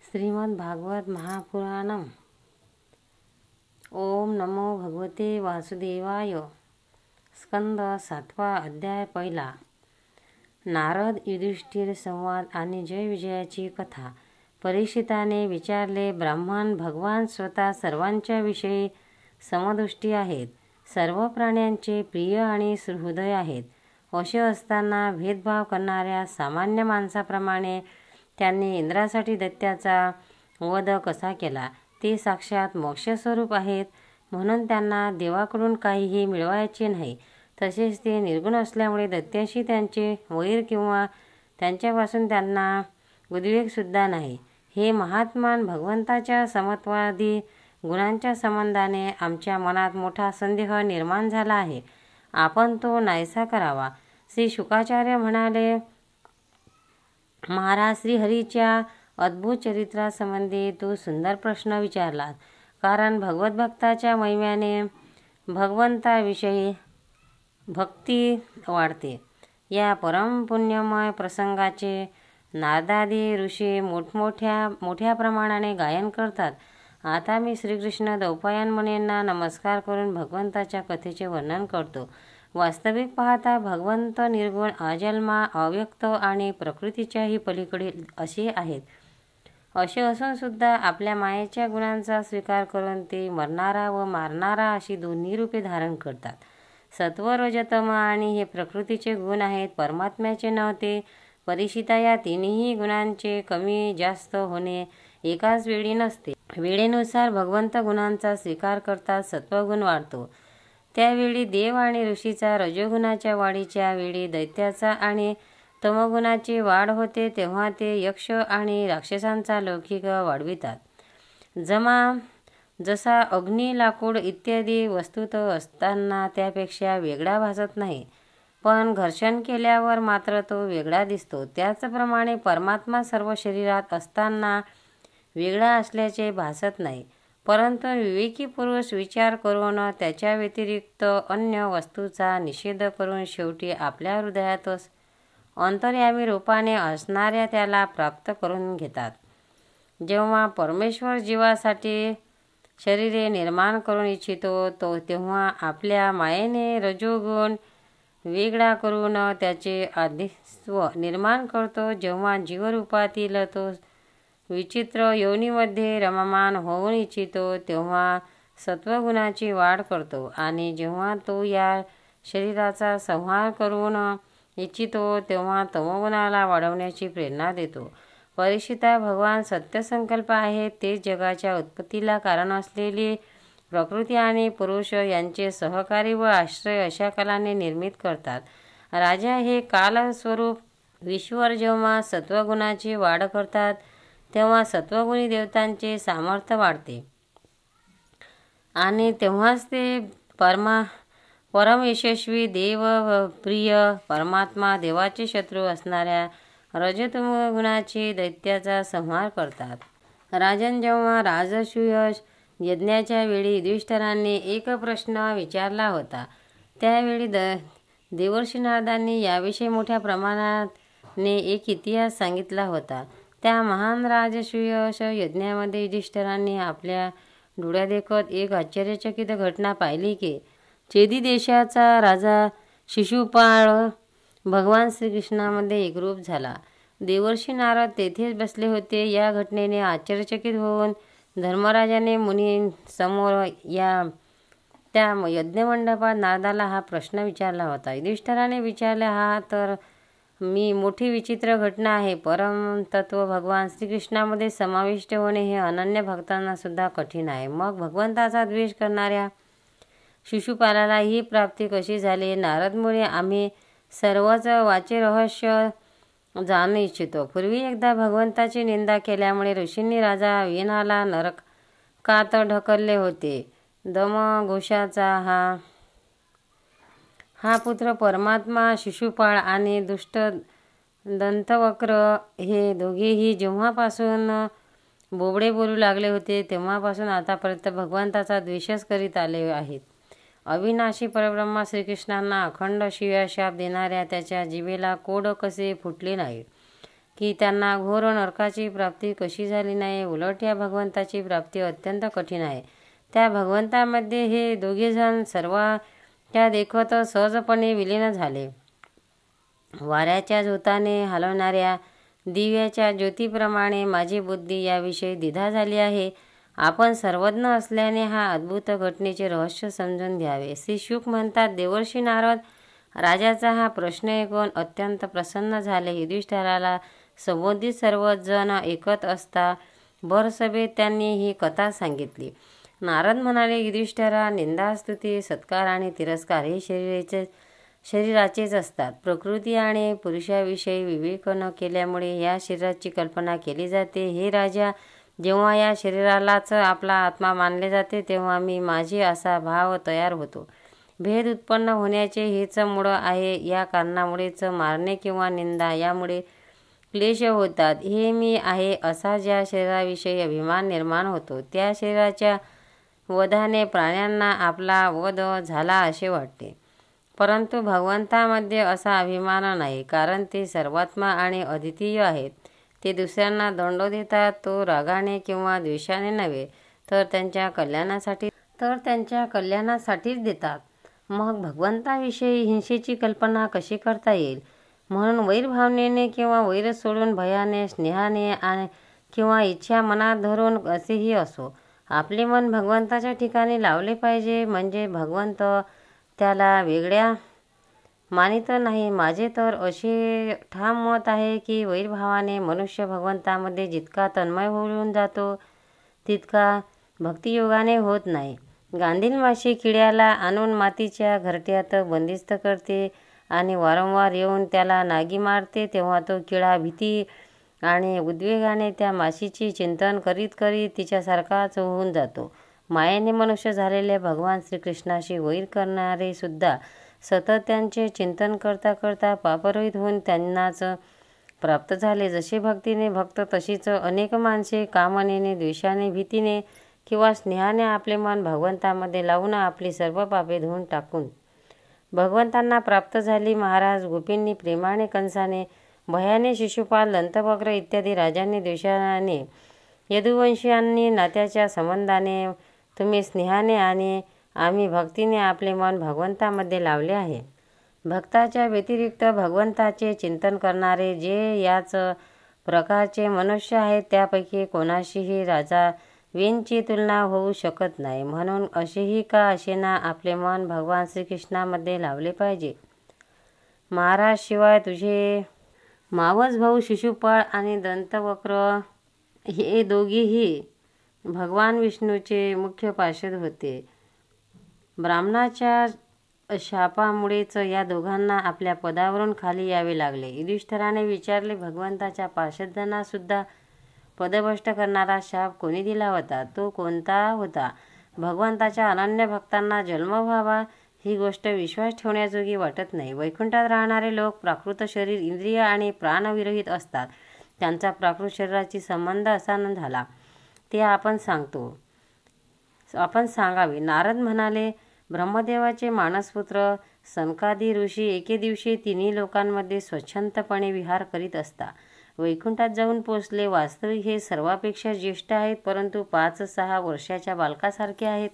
श्रीमद्भागवत महापुराणम. ओम नमो भगवते वासुदेवाय. स्कंद 7वा अध्याय पहिला. नारद युधिष्ठिर संवाद आणि जय विजयाची कथा. परीक्षिताने विचारले, ब्राह्मण भगवान स्वतः सर्वांच्या विषयी समदृष्टी आहेत, सर्व प्राण्यांचे प्रिय आणि सुहृदय आहेत. असे असताना भेदभाव करणाऱ्या सामान्य माणसाप्रमाणे त्यांनी इंद्रासाठी दैत्याचा वध कसा केला? ते साक्षात मोक्षस्वरूप आहेत, म्हणून त्यांना देवाकडून काहीही मिळवायचे नाही. तसेच ते निर्गुण असल्यामुळे दैत्याशी त्यांचे वैर किंवा त्यांच्यापासून त्यांना उद्वेगसुद्धा नाही. हे महात्मान, भगवंताच्या समत्वादी गुणांच्या संबंधाने आमच्या मनात मोठा संदेह निर्माण झाला आहे. आपण तो नाहीसा करावा. श्री शुकाचार्य म्हणाले, महाराज, श्रीहरीच्या अद्भुत चरित्रासंबंधी तू सुंदर प्रश्न विचारलास. कारण भगवद्भक्ताच्या महिम्याने भगवंताविषयी भक्ती वाढते. या परमपुण्यमय प्रसंगाचे नारदादी ऋषी मोठ्या प्रमाणाने गायन करतात. आता मी श्रीकृष्ण द्वैपायन मुनींना नमस्कार करून भगवंताच्या कथेचे वर्णन करतो. वास्तविक पाहता भगवंत निर्गुण, अजन्मा, अव्यक्त आणि प्रकृतीच्याही पलीकडील असे आहेत. असे असून सुद्धा आपल्या मायेच्या गुणांचा स्वीकार करून ते मरणारा व मारणारा अशी दोन्ही रूपे धारण करतात. सत्व, रजतम आणि हे प्रकृतीचे गुण आहेत, परमात्म्याचे नव्हते. परीक्षिता, या तिन्ही गुणांचे कमी जास्त होणे एकाच वेळी नसते. वेळेनुसार भगवंत गुणांचा स्वीकार करतात. सत्वगुण वाढतो त्यावेळी देव आणि ऋषीचा, रजोगुणाच्या वाढीच्या वेळी दैत्याचा आणि तमोगुणाची वाढ होते तेव्हा ते यक्ष आणि राक्षसांचा लौकिक वाढवितात. जसा अग्नी, लाकूड इत्यादी वस्तूत असताना त्यापेक्षा वेगळा भासत नाही, पण घर्षण केल्यावर मात्र तो वेगळा दिसतो, त्याचप्रमाणे परमात्मा सर्व शरीरात असताना वेगळा असल्याचे भासत नाही. परंतु विवेकी पुरुष विचार करून त्याच्या व्यतिरिक्त अन्य वस्तूचा निषेध करून शेवटी आपल्या हृदयातच अंतर्यामी रूपाने असणाऱ्या त्याला प्राप्त करून घेतात. जेव्हा परमेश्वर जीवासाठी शरीरे निर्माण करून इच्छितो तेव्हा आपल्या मायेने रजोगुण वेगळा करून त्याचे अधिस्व निर्माण करतो. जेव्हा जीवरूपातील तो विचित्र योनीमध्ये रममाण होऊन इच्छितो तेव्हा सत्वगुणाची वाढ करतो, आणि जेव्हा तो या शरीराचा संहार करून इच्छितो तेव्हा तमोगुणाला वाढवण्याची प्रेरणा देतो. परीक्षिता, भगवान सत्यसंकल्प आहेत. ते जगाच्या उत्पत्तीला कारण असलेली प्रकृती आणि पुरुष यांचे सहकारी व आश्रय अशा कलाने निर्मित करतात. राजा हे कालस्वरूप ईश्वर जेव्हा सत्वगुणाची वाढ करतात तेव्हा सत्वगुणी देवतांचे सामर्थ्य वाढते, आणि तेव्हाच ते परमयशस्वी देव प्रिय परमात्मा देवाचे शत्रू असणाऱ्या रजतमगुणाची दैत्याचा संहार करतात. राजन, जेव्हा राजसूय यज्ञाच्या वेळी युधिष्ठिरांनी एक प्रश्न विचारला होता, त्यावेळी देवर्षी नारदांनी याविषयी मोठ्या प्रमाणाने एक इतिहास सांगितला होता. त्या महान राजसूय यज्ञामध्ये युधिष्ठिरांनी आपल्या डोळ्यादेखत एक आश्चर्यचकित घटना पाहिली की चेदी देशाचा राजा शिशुपाळ भगवान श्रीकृष्णामध्ये एकरूप झाला. देवर्षी नारद तेथेच बसले होते. या घटनेने आश्चर्यचकित होऊन धर्मराजाने मुनींसमोर त्या यज्ञमंडपात नारदाला हा प्रश्न विचारला होता. युधिष्ठिराने विचारले, हा तर मोठी विचित्र घटना आहे. परमतत्व भगवान श्रीकृष्णामध्ये समाविष्ट होणे हे अनन्य भक्तांना सुद्धा कठीण आहे. मग भगवंताचा द्वेष करणाऱ्या शिशुपालाला ही प्राप्ती कशी झाली? नारदमुळे आम्ही सर्वच वाचे रहस्य जाणू इच्छितो. पूर्वी एकदा भगवंताची निंदा केल्यामुळे ऋषींनी राजा विनाला नरकात ढकलले होते. दमघोषाचा हा पुत्र परमात्मा शिशुपाळ आणि दुष्ट दंतवक्र हे दोघेही जेव्हापासून बोबडे बोलू लागले होते तेव्हापासून आतापर्यंत भगवंताचा द्वेषच करीत आले आहेत. अविनाशी परब्रह्मा श्रीकृष्णांना अखंड शिव्या शाप देणाऱ्या त्याच्या जिभेला कोड कसे फुटले नाही? की त्यांना घोर नरकाची प्राप्ती कशी झाली नाही. उलट या भगवंताची प्राप्ती अत्यंत कठीण आहे. त्या भगवंतामध्ये हे दोघेजण सर्वांच्या देखत सहजपणे विलीन झाले. वाऱ्याच्या झोताने हलवणाऱ्या दिव्याच्या ज्योतीप्रमाणे माझी बुद्धी याविषयी द्विधा झाली आहे. आपण सर्वज्ञ असल्याने हा अद्भुत घटनेचे रहस्य समजून घ्यावे. श्री शुक म्हणतात, देवर्षी नारद राजाचा हा प्रश्न ऐकून अत्यंत प्रसन्न झाले. युधिष्ठिराला संबोधित सर्वजण ऐकत असता भरसभेत त्यांनी ही कथा सांगितली. नारद म्हणाले, युधिष्ठिरा, निंदा, स्तुती, सत्कार आणि तिरस्कार हे शरीराचेच असतात. प्रकृती आणि पुरुषाविषयी विवेक न केल्यामुळे या शरीराची कल्पना केली जाते. हे राजा, जेव्हा या शरीरालाच आपला आत्मा मानले जाते तेव्हा मी माझी असा भाव तयार होतो. भेद उत्पन्न होण्याचे हेच मूळ आहे. या कारणामुळेच मारणे किंवा निंदा यामुळे क्लेश होतात. हे मी आहे असा ज्या शरीराविषयी अभिमान निर्माण होतो त्या शरीराच्या वधाने प्राण्यांना आपला वध झाला असे वाटते. परंतु भगवंतामध्ये असा अभिमान नाही, कारण ते सर्वात्मा आणि अद्वितीय आहेत. ते दुसऱ्यांना दंड देतात, तो रागाने किंवा द्वेषाने नव्हे तर त्यांच्या कल्याणासाठीच देतात. मग भगवंताविषयी हिंसेची कल्पना कशी करता येईल. म्हणून वैरभावनेने किंवा वैर सोडून भयाने, स्नेहाने किंवा इच्छा मनात धरून असेही असो, आपले मन भगवंताच्या ठिकाणी लावले पाहिजे. म्हणजे भगवंत त्याला वेगळ्या मानित नाही. माझे तर असे ठाम मत आहे की वैरभावाने मनुष्य भगवंतामध्ये जितका तन्मय होऊन जातो तितका भक्तियोगाने होत नाही. गांधील माशी किड्याला आणून मातीच्या घरट्यात बंदिस्त करते आणि वारंवार येऊन त्याला नागी मारते, तेव्हा तो किडा भीती आणि उद्वेगाने त्या माशीचे चिंतन करीत करीत तिच्यासारखाच होऊन जातो. मायेने मनुष्य झालेले भगवान श्रीकृष्णाशी वैर करणारे सुद्धा सतत त्यांचे चिंतन करता करता पापरहित होऊन त्यांनाच प्राप्त झाले. जसे भक्तीने भक्त तशीच अनेक माणसे कामनेने, द्वेषाने, भीतीने किंवा स्नेहाने आपले मन भगवंतामध्ये लावून आपली सर्व पापे धुवून टाकून भगवंतांना प्राप्त झाली. महाराज गोपींनी प्रेमाने, कंसाने, भयाने, शिशुपाल, दंतवक्र इत्यादी राजांनी द्वेषाने, यदुवंशीयांनी नात्याच्या संबंधाने, तुम्ही स्नेहाने आणि आम्ही भक्तीने आपले मन भगवंतामध्ये लावले आहे. भक्ताच्या व्यतिरिक्त भगवंताचे चिंतन करणारे जे याच प्रकारचे मनुष्य आहेत त्यापैकी कोणाशीही राजा वेंची तुलना होऊ शकत नाही. म्हणून असेही का असेना आपले मन भगवान श्रीकृष्णामध्ये लावले पाहिजे. महाराज, शिवाय तुझे मावस भाऊ शिशुपाळ आणि दंतवक्र हे दोघेही भगवान विष्णूचे मुख्य पार्षद होते. ब्राह्मणाच्या शापामुळेच या दोघांना आपल्या पदावरून खाली यावे लागले. युधिष्ठिराने विचारले, भगवंताच्या पार्षदांना सुद्धा पदभ्रष्ट करणारा शाप कोणी दिला होता? तो कोणता होता? भगवंताच्या अनन्य भक्तांना जन्म व्हावा ही गोष्ट विश्वास ठेवण्याजोगी वाटत नाही. वैकुंठात राहणारे लोक प्राकृत शरीर, इंद्रिय आणि प्राणविरहित असतात. त्यांचा प्राकृत शरीराची संबंध असा न झाला ते आपण सांगावे. नारद म्हणाले, ब्रह्मदेवाचे मानसपुत्र सनकादी ऋषी एके दिवशी तिन्ही लोकांमध्ये स्वच्छंदपणे विहार करीत असता वैकुंठात जाऊन पोचले. वास्तविक हे सर्वापेक्षा ज्येष्ठ आहेत, परंतु 5-6 वर्षाच्या बालकासारखे आहेत.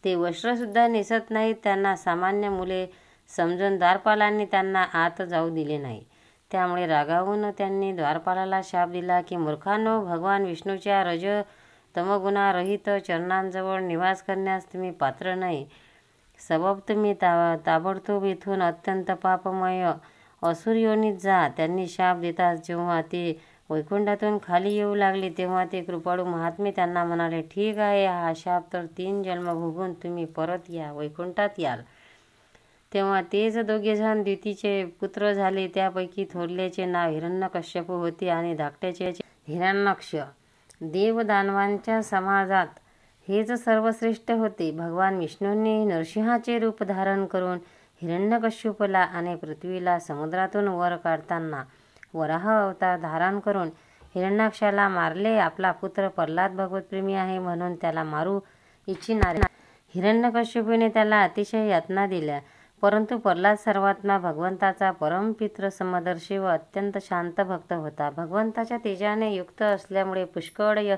ते वस्त्रसुद्धा नेसत नाहीत. त्यांना सामान्य मुले समजून द्वारपालांनी त्यांना आत जाऊ दिले नाही. त्यामुळे रागावून त्यांनी द्वारपालाला शाप दिला की, मूर्खांनो, भगवान विष्णूच्या रज तमगुणारहित चरणांजवळ निवास करण्यास तुम्ही पात्र नाही. सबब तुम्ही ताबडतोब इथून अत्यंत पापमय असुर योनीत जा. त्यांनी शाप देताच जेव्हा ते वैकुंठातून खाली येऊ लागले तेव्हा ते कृपाळू महात्मे त्यांना म्हणाले, ठीक आहे, हा शाप तर 3 जन्म भोगून तुम्ही परत वैकुंठात याल. तेव्हा तेच दोघेजण द्युतीचे पुत्र झाले. त्यापैकी थोरल्याचे नाव हिरण्यकश्यप होते आणि धाकट्याचे हिरण्यक्ष. देवदानवांच्या समाजात हेच सर्वश्रेष्ठ होते. भगवान विष्णूंनी नरसिंहाचे रूप धारण करून हिरण्यकश्यपला आणि पृथ्वीला समुद्रातून वर काढताना वराह अवतार धारण करून हिरण्याक्षाला मारले. आपला पुत्र प्रल्हाद भगवतप्रेमी आहे म्हणून त्याला मारू इच्छिणाऱ्या हिरण्यकश्यपूने त्याला अतिशय यातना दिल्या. परंतु प्रल्हाद सर्वात्मा भगवंताचा परमपित्र समदर्शी व अत्यंत शांत भक्त होता. भगवंताच्या तेजाने युक्त असल्यामुळे पुष्कळ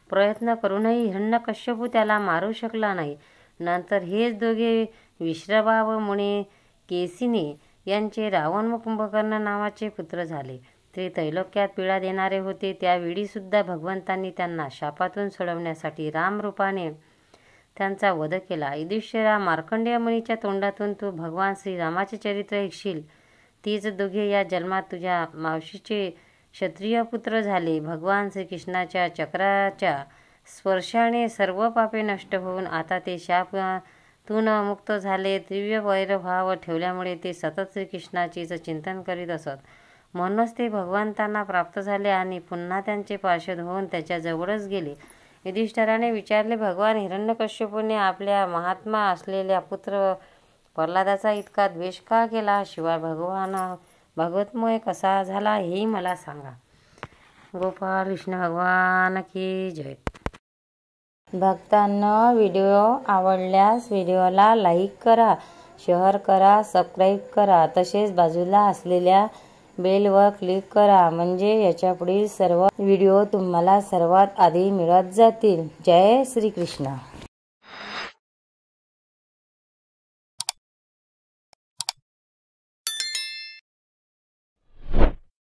प्रयत्न करूनही हिरण्यकश्यपू त्याला मारू शकला नाही. नंतर हेच दोघे विश्रवा व मुनी केसिनी यांचे रावण व कुंभकर्ण नावाचे पुत्र झाले. ते त्रैलोक्यात पीडा देणारे होते. त्यावेळी सुद्धा भगवंतांनी त्यांना शापातून सोडवण्यासाठी रामरूपाने त्यांचा वध केला. युधिष्ठिरा, मार्कंडेय मुनीच्या तोंडातून तू भगवान श्रीरामाचे चरित्र ऐकशील. तीच दोघे या जन्मात तुझ्या मावशीचे क्षत्रिय पुत्र झाले. भगवान श्रीकृष्णाच्या चक्राच्या स्पर्शाने सर्व पापे नष्ट होऊन आता ते शापातून मुक्त झाले. तीव्र वैरभाव ठेवल्यामुळे ते सतत श्रीकृष्णाचेच चिंतन करीत असत. म्हणूनच ते भगवंतांना प्राप्त झाले आणि पुन्हा त्यांचे पार्षद होऊन त्याच्या जवळच गेले. युधिष्ठिराने विचारले, भगवान हिरण्यकश्यपूने आपल्या महात्मा असलेल्या पुत्र प्रल्हादाचा इतका द्वेष का केला? शिवाय भगवान भगवतमय कसा झाला हेही मला सांगा. गोपाळ कृष्ण भगवान की जय. भक्तांनो, व्हिडिओ आवडल्यास व्हिडिओला लाईक करा, शेअर करा, सबस्क्राईब करा. तसेच बाजूला असलेल्या बेलवर क्लिक करा, म्हणजे याच्यापुढील सर्व व्हिडिओ तुम्हाला सर्वात आधी मिळत जातील. जय श्री कृष्ण.